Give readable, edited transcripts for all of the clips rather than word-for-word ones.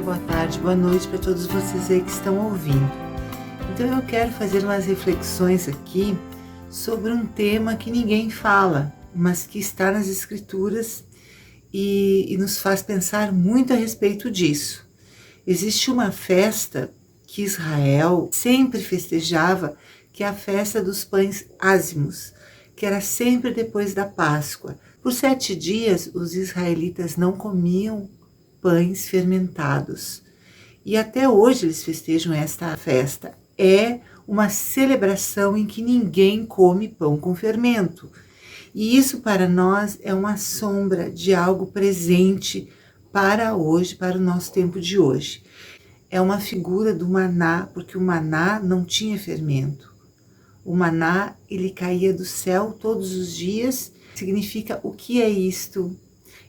boa tarde, boa noite para todos vocês aí que estão ouvindo. Então eu quero fazer umas reflexões aqui sobre um tema que ninguém fala, mas que está nas Escrituras e nos faz pensar muito a respeito disso. Existe uma festa que Israel sempre festejava, que é a festa dos pães ázimos, que era sempre depois da Páscoa. Por 7 dias, os israelitas não comiam pães fermentados. E até hoje eles festejam esta festa. É uma celebração em que ninguém come pão com fermento. E isso para nós é uma sombra de algo presente para hoje, para o nosso tempo de hoje. É uma figura do maná, porque o maná não tinha fermento. O maná, ele caía do céu todos os dias. Significa o que é isto?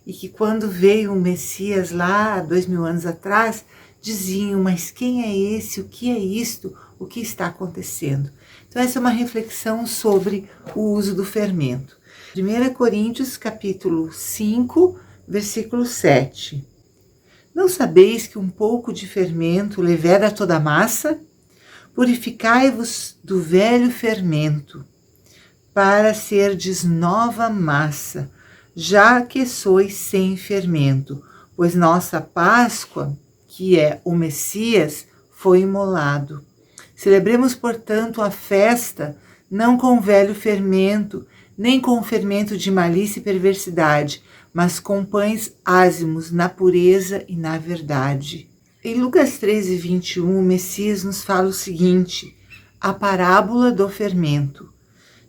E que quando veio o Messias lá, há 2000 anos atrás, diziam, mas quem é esse? O que é isto? O que está acontecendo? Então essa é uma reflexão sobre o uso do fermento. 1 Coríntios capítulo 5, versículo 7. Não sabeis que um pouco de fermento leveda toda a massa? Purificai-vos do velho fermento, para serdes nova massa, já que sois sem fermento, pois nossa Páscoa, que é o Messias, foi imolado. Celebremos, portanto, a festa, não com velho fermento, nem com fermento de malícia e perversidade, mas com pães ázimos, na pureza e na verdade. Em Lucas 13:21, o Messias nos fala o seguinte, a parábola do fermento.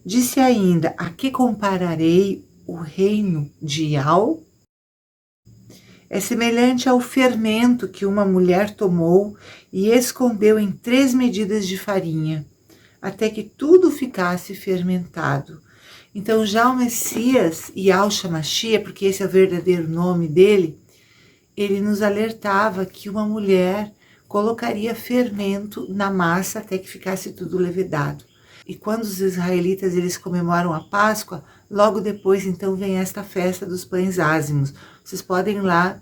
Disse ainda, a que compararei o reino de Iau? É semelhante ao fermento que uma mulher tomou e escondeu em 3 medidas de farinha, até que tudo ficasse fermentado. Então já o Messias, Yahshua Mashiach, porque esse é o verdadeiro nome dele, ele nos alertava que uma mulher colocaria fermento na massa até que ficasse tudo levedado. E quando os israelitas eles comemoram a Páscoa, logo depois então vem esta festa dos pães ázimos. Vocês podem ir lá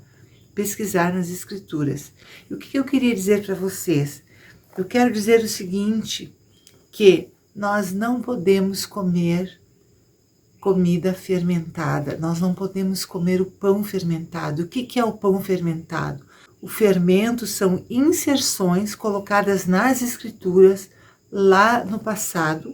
pesquisar nas Escrituras. E o que eu queria dizer para vocês? Eu quero dizer o seguinte, que nós não podemos comer comida fermentada, nós não podemos comer o pão fermentado. O que é o pão fermentado? O fermento são inserções colocadas nas Escrituras lá no passado,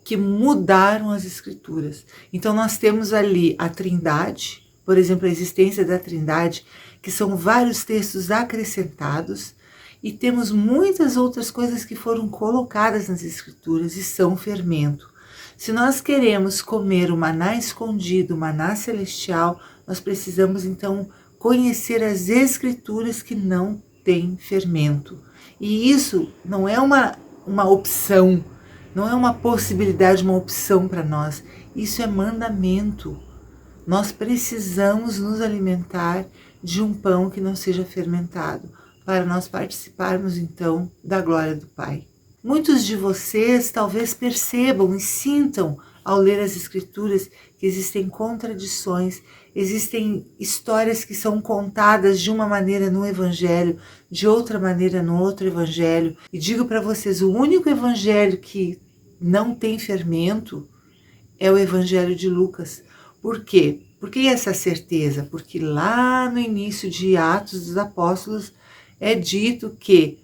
que mudaram as Escrituras. Então nós temos ali a Trindade, por exemplo, a existência da Trindade, que são vários textos acrescentados, e temos muitas outras coisas que foram colocadas nas Escrituras e são fermento. Se nós queremos comer o maná escondido, o maná celestial, nós precisamos então conhecer as Escrituras que não têm fermento. E isso não é uma opção, não é uma possibilidade, uma opção para nós. Isso é mandamento. Nós precisamos nos alimentar de um pão que não seja fermentado, para nós participarmos então da glória do Pai. Muitos de vocês talvez percebam e sintam ao ler as Escrituras que existem contradições, existem histórias que são contadas de uma maneira no Evangelho, de outra maneira no outro Evangelho. E digo para vocês, o único Evangelho que não tem fermento é o Evangelho de Lucas. Por quê? Por que essa certeza? Porque lá no início de Atos dos Apóstolos é dito que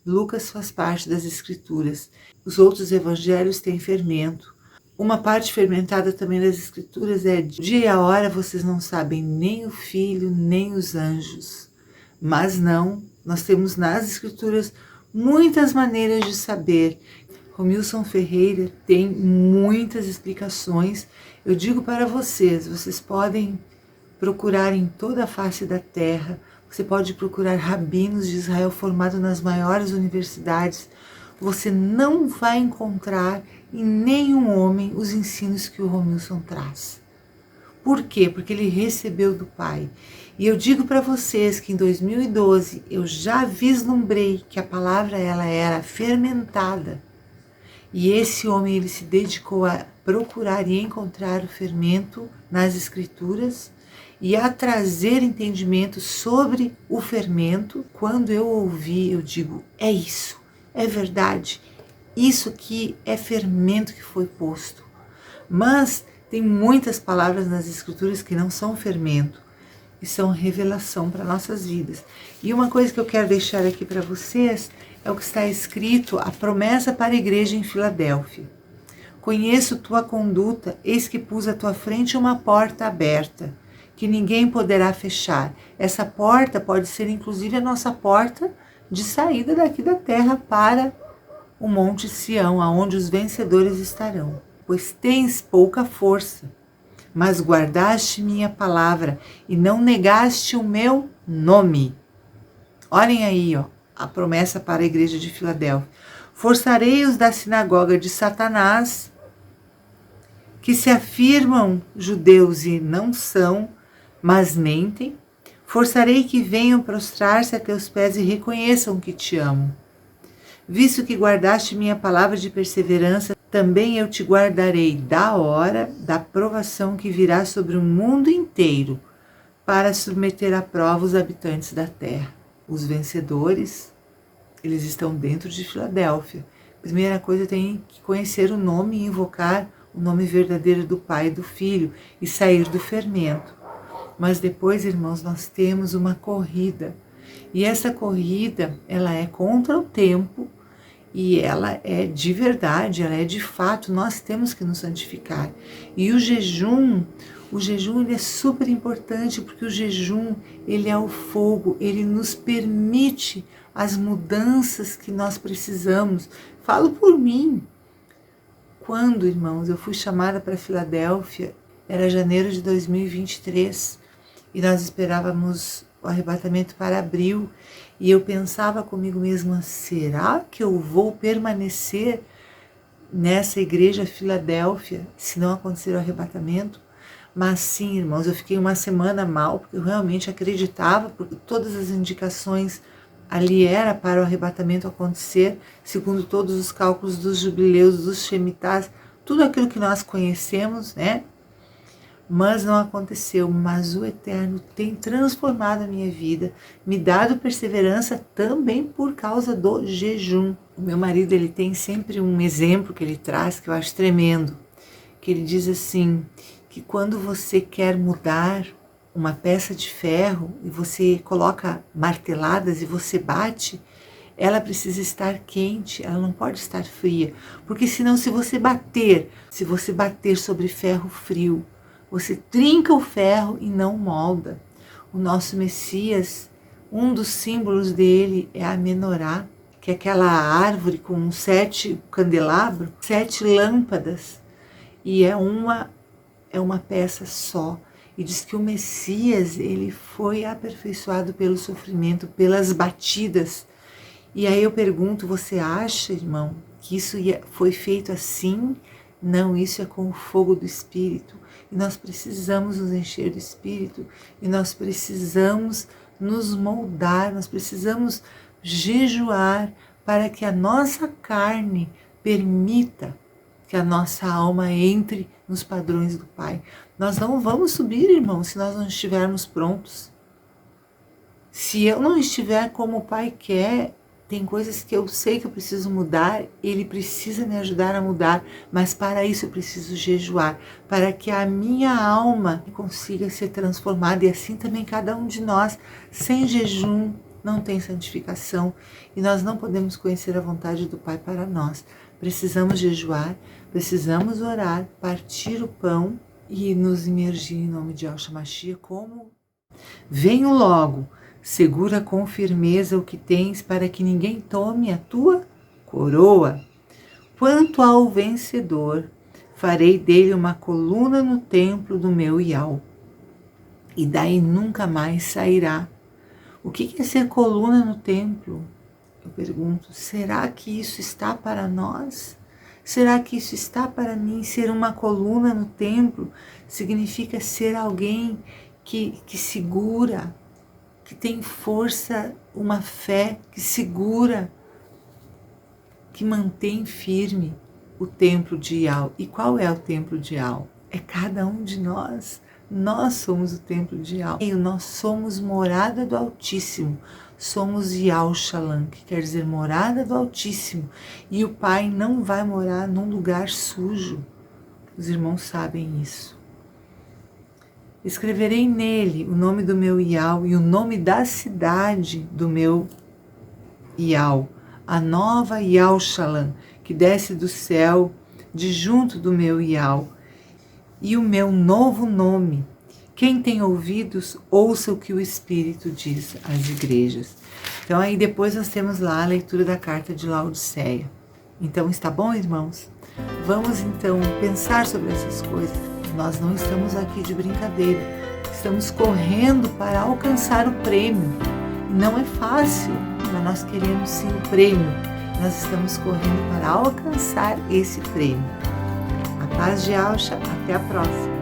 Lucas faz parte das Escrituras. Os outros evangelhos têm fermento. Uma parte fermentada também das Escrituras é dia e a hora vocês não sabem nem o Filho, nem os anjos. Mas não, nós temos nas Escrituras muitas maneiras de saber. Romilson Ferreira tem muitas explicações. Eu digo para vocês, vocês podem procurar em toda a face da terra. Você pode procurar rabinos de Israel formados nas maiores universidades. Você não vai encontrar em nenhum homem os ensinos que o Romilson traz. Por quê? Porque ele recebeu do Pai. E eu digo para vocês que em 2012 eu já vislumbrei que a palavra ela era fermentada. E esse homem ele se dedicou a procurar e encontrar o fermento nas Escrituras. e a trazer entendimento sobre o fermento. Quando eu ouvi, eu digo, é isso, é verdade, isso que é fermento que foi posto. Mas tem muitas palavras nas escrituras que não são fermento, e são revelação para nossas vidas. E uma coisa que eu quero deixar aqui para vocês é o que está escrito, a promessa para a igreja em Filadélfia. Conheço tua conduta, eis que pus à tua frente uma porta aberta, que ninguém poderá fechar. Essa porta pode ser inclusive a nossa porta de saída daqui da terra para o Monte Sião, aonde os vencedores estarão. Pois tens pouca força, mas guardaste minha palavra e não negaste o meu nome. Olhem aí, a promessa para a igreja de Filadélfia. Forçarei os da sinagoga de Satanás, que se afirmam judeus e não são, mas mentem. Forçarei que venham prostrar-se a teus pés e reconheçam que te amo. Visto que guardaste minha palavra de perseverança, também eu te guardarei da hora da provação que virá sobre o mundo inteiro, para submeter à prova os habitantes da terra. Os vencedores, eles estão dentro de Filadélfia. Primeira coisa, tem que conhecer o nome e invocar o nome verdadeiro do Pai e do Filho e sair do fermento. Mas depois, irmãos, nós temos uma corrida. E essa corrida, ela é contra o tempo e ela é de verdade, ela é de fato, nós temos que nos santificar. E o jejum ele é super importante, porque o jejum, ele é o fogo, ele nos permite as mudanças que nós precisamos. Falo por mim. Quando, irmãos, eu fui chamada para Filadélfia, era janeiro de 2023, e nós esperávamos o arrebatamento para abril, e eu pensava comigo mesma, será que eu vou permanecer nessa igreja Filadélfia se não acontecer o arrebatamento? Mas sim, irmãos, eu fiquei uma semana mal, porque eu realmente acreditava, porque todas as indicações ali era para o arrebatamento acontecer, segundo todos os cálculos dos jubileus, dos shemitás, tudo aquilo que nós conhecemos, né? Mas não aconteceu. Mas o Eterno tem transformado a minha vida, me dado perseverança também por causa do jejum. O meu marido, ele tem sempre um exemplo que ele traz, que eu acho tremendo, que ele diz assim, que quando você quer mudar uma peça de ferro e você coloca marteladas e você bate, ela precisa estar quente, ela não pode estar fria, porque senão se você bater sobre ferro frio, você trinca o ferro e não molda. O nosso Messias, um dos símbolos dele é a menorá, que é aquela árvore com 7 candelabros, 7 lâmpadas, e é uma peça só. E diz que o Messias, ele foi aperfeiçoado pelo sofrimento, pelas batidas. E aí eu pergunto, você acha, irmão, que isso foi feito assim? Não, isso é com o fogo do Espírito. E nós precisamos nos encher do Espírito. E nós precisamos nos moldar, nós precisamos jejuar para que a nossa carne permita que a nossa alma entre nos padrões do Pai. Nós não vamos subir, irmão, se nós não estivermos prontos. Se eu não estiver como o Pai quer, tem coisas que eu sei que eu preciso mudar, Ele precisa me ajudar a mudar, mas para isso eu preciso jejuar, para que a minha alma consiga ser transformada, e assim também cada um de nós. Sem jejum não tem santificação, e nós não podemos conhecer a vontade do Pai para nós. Precisamos jejuar, precisamos orar, partir o pão e nos imergir em nome de Yahshua Mashiach como venho logo, segura com firmeza o que tens para que ninguém tome a tua coroa. Quanto ao vencedor, farei dele uma coluna no templo do meu Yahweh, e daí nunca mais sairá. O que é ser coluna no templo? Eu pergunto, será que isso está para nós? Será que isso está para mim? Ser uma coluna no templo significa ser alguém que segura, que tem força, uma fé que segura, que mantém firme o templo de Yahweh. E qual é o templo de Yahweh? É cada um de nós. Nós somos o templo de Yahweh. Nós somos morada do Altíssimo. Somos Yahushalan, que quer dizer morada do Altíssimo. E o Pai não vai morar num lugar sujo. Os irmãos sabem isso. Escreverei nele o nome do meu Yahweh e o nome da cidade do meu Yahweh, a nova Yahushalan, que desce do céu, de junto do meu Yahweh, e o meu novo nome. Quem tem ouvidos, ouça o que o Espírito diz às igrejas. Então aí depois nós temos lá a leitura da carta de Laodiceia. Então está bom, irmãos? Vamos então pensar sobre essas coisas. Nós não estamos aqui de brincadeira. Estamos correndo para alcançar o prêmio. Não é fácil, mas nós queremos sim o prêmio. Nós estamos correndo para alcançar esse prêmio. A paz de Yahusha, até a próxima.